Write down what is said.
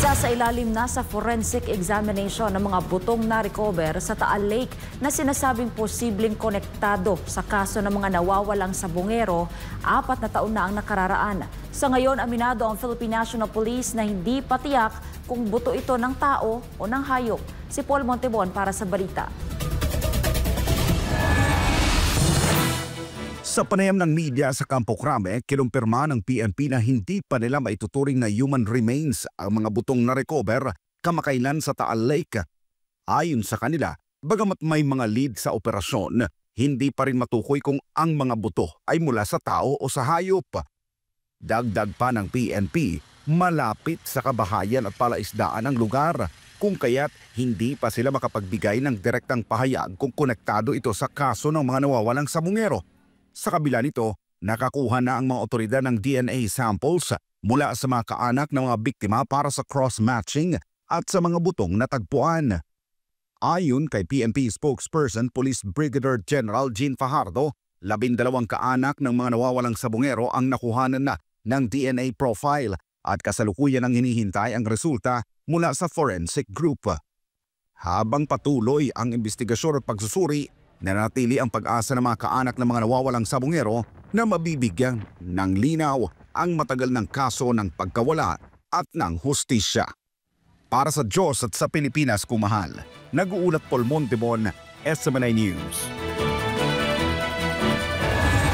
Isa sa ilalim na sa forensic examination ng mga butong na-recover sa Taal Lake na sinasabing posibleng konektado sa kaso ng mga nawawalang sabongero, 4 na taon na ang nakararaan. Sa ngayon, aminado ang Philippine National Police na hindi pa tiyak kung buto ito ng tao o ng hayop. Si Paul Montebon para sa balita. Sa panayam ng media sa Campo Crame, kinumpirma ng PNP na hindi pa nila maituturing na human remains ang mga butong na-recover kamakailan sa Taal Lake. Ayon sa kanila, bagamat may mga lead sa operasyon, hindi pa rin matukoy kung ang mga buto ay mula sa tao o sa hayop. Dagdag pa ng PNP, malapit sa kabahayan at palaisdaan ang lugar, kung kaya't hindi pa sila makapagbigay ng direktang pahayag kung konektado ito sa kaso ng mga nawawalang sabongero. Sa kabila nito, nakakuha na ang mga otoridad ng DNA samples mula sa mga kaanak ng mga biktima para sa cross-matching at sa mga butong natagpuan. Ayon kay PNP spokesperson Police Brigadier General Jean Fajardo, 12 kaanak ng mga nawawalang sabongero ang nakuhanan na ng DNA profile at kasalukuyan ang hinihintay ang resulta mula sa forensic group. Habang patuloy ang investigasyon at pagsusuri, nanatili ang pag-asa ng mga kaanak ng mga nawawalang sabongero na mabibigyan ng linaw ang matagal ng kaso ng pagkawala at ng hustisya. Para sa Diyos at sa Pilipinas kumahal, nag-uulat Paul Montebon, SMNI News.